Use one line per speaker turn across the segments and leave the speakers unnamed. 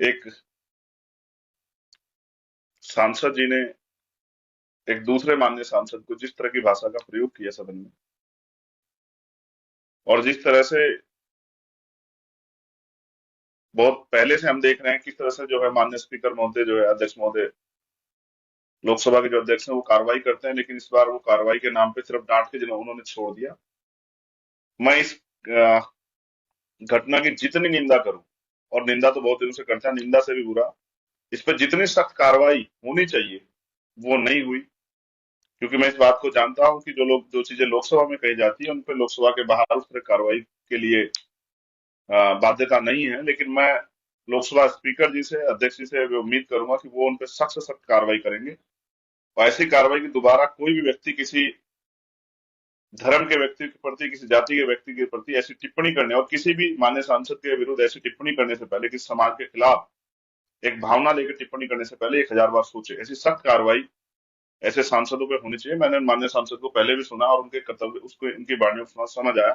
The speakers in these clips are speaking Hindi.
एक सांसद जी ने एक दूसरे माननीय सांसद को जिस तरह की भाषा का प्रयोग किया सदन में, और जिस तरह से बहुत पहले से हम देख रहे हैं किस तरह से जो है माननीय स्पीकर महोदय, जो है अध्यक्ष महोदय, लोकसभा के जो अध्यक्ष हैं वो कार्रवाई करते हैं, लेकिन इस बार वो कार्रवाई के नाम पे सिर्फ डांट के जिन्होंने उन्होंने छोड़ दिया। मैं इस अ, घटना की जितनी निंदा करूं, और निंदा तो बहुत दिनों से करता है, निंदा से भी बुरा, इस पर जितनी सख्त कार्रवाई होनी चाहिए वो नहीं हुई। क्योंकि मैं इस बात को जानता हूं कि जो चीजें लोकसभा में कही जाती है उन पर लोकसभा के बाहर उस तरह कार्रवाई के लिए बाध्यता नहीं है। लेकिन मैं लोकसभा स्पीकर जी से, अध्यक्ष जी से भी उम्मीद करूंगा कि वो उन पर सख्त से सख्त कार्रवाई करेंगे, और ऐसी कार्रवाई की दोबारा कोई भी व्यक्ति किसी धर्म के व्यक्ति के प्रति, किसी जाति के व्यक्ति के प्रति ऐसी टिप्पणी करने, और किसी भी मान्य सांसद के विरुद्ध ऐसी टिप्पणी करने से पहले, किसी समाज के खिलाफ एक भावना लेकर टिप्पणी करने से पहले 1000 बार सोचे। ऐसी सख्त कार्रवाई ऐसे सांसदों पे होनी चाहिए। मैंने माननीय सांसद को पहले भी सुना और उनके कर्तव्य, उसको इनकी वाणियों को समझ आया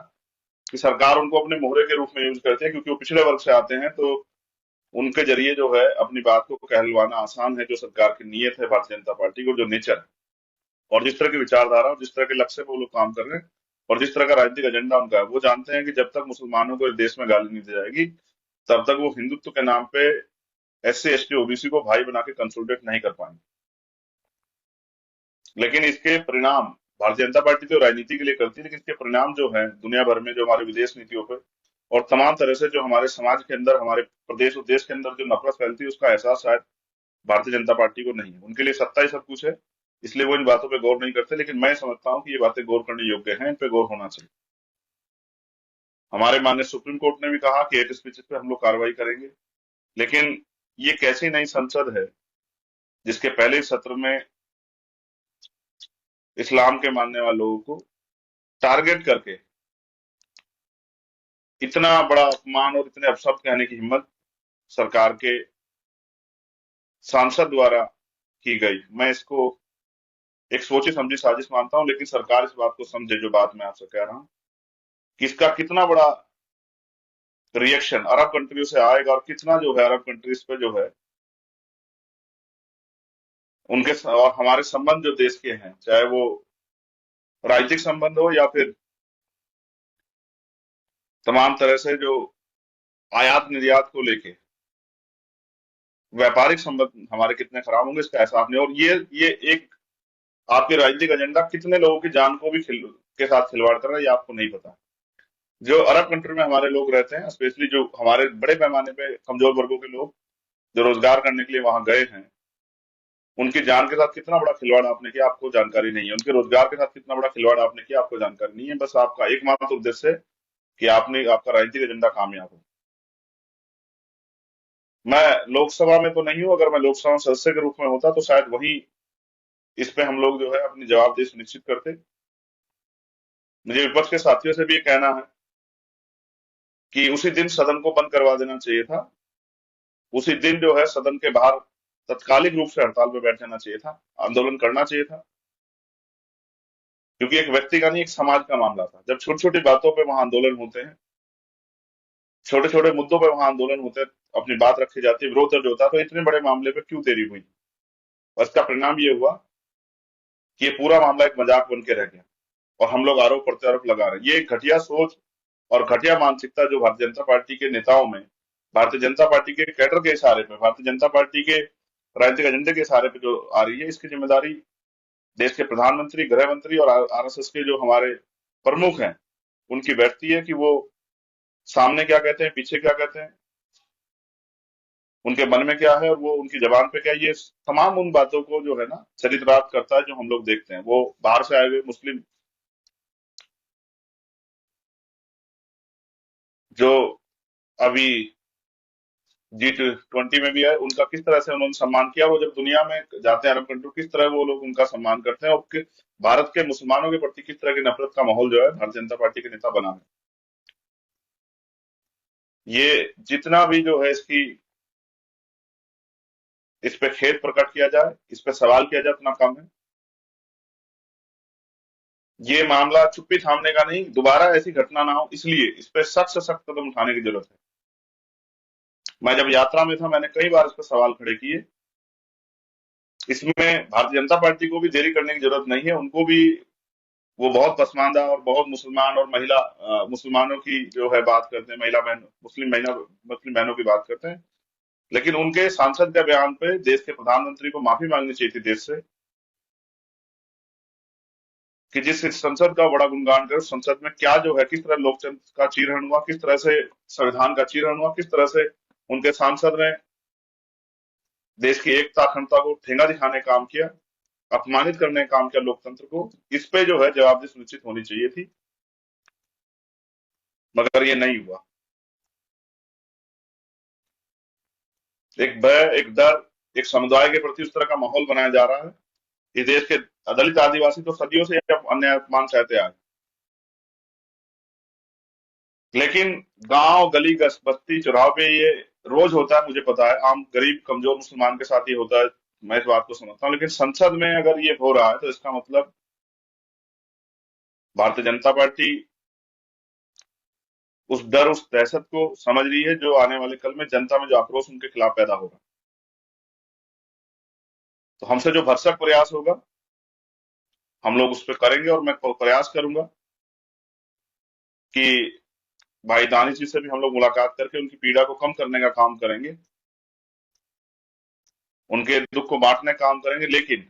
कि सरकार उनको अपने मोहरे के रूप में यूज करती है, क्योंकि वो पिछड़े वर्ग से आते हैं, तो उनके जरिए जो है अपनी बात को कहलवाना आसान है। जो सरकार की नीयत है भारतीय जनता पार्टी को, जो नेचर और जिस तरह की विचारधारा और जिस तरह के लक्ष्य पे वो लोग काम कर रहे हैं, और जिस तरह का राजनीतिक एजेंडा उनका है, वो जानते हैं कि जब तक मुसलमानों को इस देश में गाली नहीं दी जाएगी, तब तक वो हिंदुत्व के नाम पे SC ST OBC को भाई बना के कंसोलिडेट नहीं कर पाएंगे। लेकिन इसके परिणाम, भारतीय जनता पार्टी तो राजनीति के लिए करती है, लेकिन इसके परिणाम जो है दुनिया भर में, जो हमारे विदेश नीतियों पे और तमाम तरह से जो हमारे समाज के अंदर, हमारे प्रदेश और देश के अंदर जो नफरत फैलती है, उसका एहसास शायद भारतीय जनता पार्टी को नहीं है। उनके लिए सत्ता ही सब कुछ है, इसलिए वो इन बातों पे गौर नहीं करते। लेकिन मैं समझता हूँ कि ये बातें गौर करने योग्य हैं, इन पे गौर होना चाहिए। हमारे माननीय सुप्रीम कोर्ट ने भी कहा कि हेट स्पीच पे हम लोग कार्रवाई करेंगे। लेकिन ये कैसी नई संसद है जिसके पहले सत्र में इस्लाम के मानने वाले लोगों को टारगेट करके इतना बड़ा अपमान और इतने अपशब्द कहने की हिम्मत सरकार के सांसद द्वारा की गई। मैं इसको एक सोची समझी साजिश मानता हूं, लेकिन सरकार इस बात को समझे, जो बात मैं आपसे कह रहा हूं, कि इसका कितना बड़ा रिएक्शन अरब कंट्रियों से आएगा, और कितना जो है अरब कंट्रीज पे जो है उनके और हमारे संबंध जो देश के हैं, चाहे वो राजनीतिक संबंध हो या फिर तमाम तरह से जो आयात निर्यात को लेके व्यापारिक संबंध हमारे कितने खराब होंगे, इसका एहसास नहीं। और ये एक आपके राजनीतिक एजेंडा कितने लोगों की जान को भी के साथ खिलवाड़ कर रहा है, ये आपको नहीं पता। जो अरब कंट्री में हमारे लोग रहते हैं, स्पेशली जो हमारे बड़े पैमाने पे कमजोर वर्गों के लोग जो रोजगार करने के लिए वहां गए हैं, उनकी जान के साथ कितना बड़ा खिलवाड़ आपने किया, आपको जानकारी नहीं है। उनके रोजगार के साथ कितना बड़ा खिलवाड़ आपने किया, आपको जानकारी नहीं है। बस आपका एकमात्र उद्देश्य है कि आपने आपका राजनीतिक एजेंडा कामयाब हो। मैं लोकसभा में तो नहीं हूं, अगर मैं लोकसभा में सदस्य के रूप में होता तो शायद वही इस पे हम लोग जो है अपनी जवाबदेही सुनिश्चित करते। मुझे विपक्ष के साथियों से भी ये कहना है कि उसी दिन सदन को बंद करवा देना चाहिए था। उसी दिन जो है सदन के बाहर तत्कालिक रूप से हड़ताल पे बैठ जाना चाहिए था, आंदोलन करना चाहिए था। क्योंकि एक व्यक्ति का नहीं, एक समाज का मामला था। जब छोटी छोटी बातों पे वहां आंदोलन होते हैं, छोटे छोटे मुद्दों पे वहां आंदोलन होते हैं, अपनी बात रखी जाती है, विरोध दर्ज होता है, तो इतने बड़े मामले पे क्यों देरी हुई? और इसका परिणाम ये हुआ कि ये पूरा मामला एक मजाक बन के रह गया, और हम लोग आरोप प्रत्यारोप लगा रहे हैं। ये एक घटिया सोच और घटिया मानसिकता जो भारतीय जनता पार्टी के नेताओं में, भारतीय जनता पार्टी के कैडर के इशारे पे, भारतीय जनता पार्टी के राजनीतिक एजेंडे के इशारे पे जो आ रही है, इसकी जिम्मेदारी देश के प्रधानमंत्री, गृह मंत्री और RSS के जो हमारे प्रमुख हैं उनकी बैठती है कि वो सामने क्या कहते हैं, पीछे क्या कहते हैं, उनके मन में क्या है और वो उनकी जबान पे क्या है। ये तमाम उन बातों को जो है ना चरितार्थ करता है, जो हम लोग देखते हैं। वो बाहर से आए हुए मुस्लिम जो अभी G20 में भी है, उनका किस तरह से उन्होंने सम्मान किया। वो जब दुनिया में जाते हैं अरब कंट्री, किस तरह वो लोग उनका सम्मान करते हैं, और भारत के मुसलमानों के प्रति किस तरह की नफरत का माहौल जो है भारतीय जनता पार्टी के नेता बना है। ये जितना भी जो है इसकी, इस पे खेद प्रकट किया जाए, इस पे सवाल किया जाए, उतना कम है। ये मामला चुप्पी थामने का नहीं, दोबारा ऐसी घटना ना हो, इसलिए इस पे सख्त से सख्त कदम उठाने की जरूरत है। मैं जब यात्रा में था, मैंने कई बार इस पर सवाल खड़े किए। इसमें भारतीय जनता पार्टी को भी देरी करने की जरूरत नहीं है। उनको भी, वो बहुत पसमानदा और बहुत मुसलमान और महिला मुसलमानों की जो है बात करते हैं, महिला बहन, मुस्लिम बहनों की बात करते हैं। लेकिन उनके सांसद के बयान पे देश के प्रधानमंत्री को माफी मांगनी चाहिए थी देश से, कि जिस संसद का बड़ा गुणगान करे, उस संसद में क्या जो है, किस तरह लोकतंत्र का चीरहरण हुआ, किस तरह से संविधान का चीरहरण हुआ, किस तरह से उनके सांसद ने देश की एकता अखंडता को ठेंगा दिखाने का काम किया, अपमानित करने का काम किया लोकतंत्र को। इस पे जो है जवाबदेही सुनिश्चित होनी चाहिए थी, मगर ये नहीं हुआ। एक भय, एक डर, एक समुदाय के प्रति उस तरह का माहौल बनाया जा रहा है। इस देश के दलित आदिवासी तो सदियों से अन्याय अपमान सहते आए, लेकिन गांव गली बस्ती चौराहे पे ये रोज होता है, मुझे पता है। आम गरीब कमजोर मुसलमान के साथ ये होता है, मैं इस बात को समझता हूँ। लेकिन संसद में अगर ये हो रहा है, तो इसका मतलब भारतीय जनता पार्टी उस डर, उस दहशत को समझ रही है, जो आने वाले कल में जनता में जो आक्रोश उनके खिलाफ पैदा होगा। तो हमसे जो भरसक प्रयास होगा, हम लोग उस पर करेंगे। और मैं प्रयास करूंगा कि भाई दानिश जी से भी हम लोग मुलाकात करके उनकी पीड़ा को कम करने का काम करेंगे, उनके दुख को बांटने का काम करेंगे। लेकिन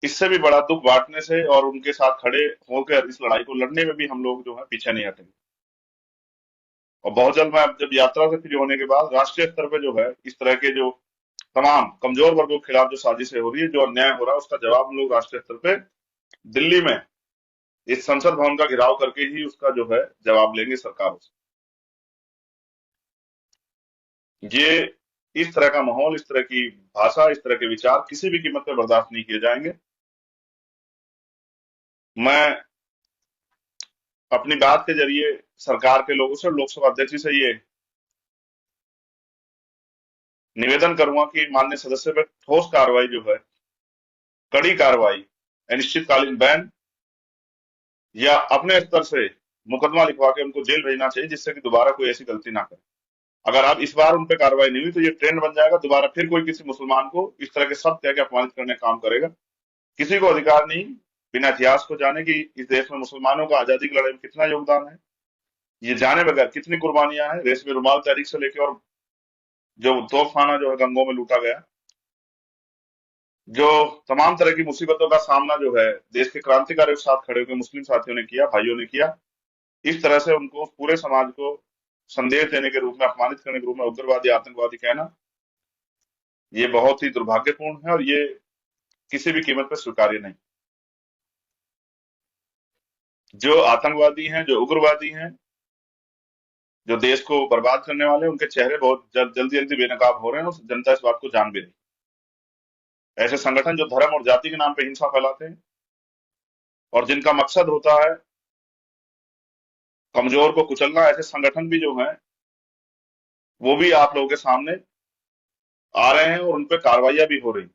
इससे भी बड़ा दुख बांटने से और उनके साथ खड़े होकर इस लड़ाई को लड़ने में भी हम लोग जो है पीछे नहीं हटेंगे। और बहुत जल्द मैं, अब जब यात्रा से फ्री होने के बाद, राष्ट्रीय स्तर पे जो है इस तरह के जो तमाम कमजोर वर्गों के खिलाफ जो साजिशें हो रही है, जो अन्याय हो रहा है, उसका जवाब हम लोग राष्ट्रीय स्तर पे दिल्ली में इस संसद भवन का घेराव करके ही उसका जो है जवाब लेंगे सरकारों से। ये इस तरह का माहौल, इस तरह की भाषा, इस तरह के विचार किसी भी कीमत पर बर्दाश्त नहीं किए जाएंगे। मैं अपनी बात के जरिए सरकार के लोगों से, लोकसभा अध्यक्ष जी से ये निवेदन करूंगा कि माननीय सदस्य पर ठोस कार्रवाई जो है, कड़ी कार्रवाई, अनिश्चितकालीन बैन, या अपने स्तर से मुकदमा लिखवा के उनको जेल भेजना चाहिए, जिससे कि दोबारा कोई ऐसी गलती ना करे। अगर अब इस बार उन पे कार्रवाई नहीं हुई, तो ये ट्रेंड बन जाएगा, दोबारा फिर कोई किसी मुसलमान को इस तरह के शब्द कह के अपमानित करने का काम करेगा। किसी को अधिकार नहीं बिना इतिहास को जाने कि इस देश में मुसलमानों का आजादी की लड़ाई में कितना योगदान है, ये जाने बगैर कितनी कुर्बानियां हैं। रेशमी रुमाल तहरीक से लेकर, और जो तोपखाना जो है गंगों में लूटा गया, जो तमाम तरह की मुसीबतों का सामना जो है देश के क्रांतिकारियों के साथ खड़े होकर मुस्लिम साथियों ने किया, भाइयों ने किया। इस तरह से उनको, पूरे समाज को संदेश देने के रूप में, अपमानित करने के रूप में उग्रवादी, आतंकवादी कहना, ये बहुत ही दुर्भाग्यपूर्ण है, और ये किसी भी कीमत पर स्वीकार्य नहीं। जो आतंकवादी हैं, जो उग्रवादी हैं, जो देश को बर्बाद करने वाले हैं, उनके चेहरे बहुत जल्दी जल्दी बेनकाब हो रहे हैं, और जनता इस बात को जान भी रही। ऐसे संगठन जो धर्म और जाति के नाम पे हिंसा फैलाते हैं, और जिनका मकसद होता है कमजोर को कुचलना, ऐसे संगठन भी जो हैं, वो भी आप लोगों के सामने आ रहे हैं, और उन पे कार्रवाइयां भी हो रही।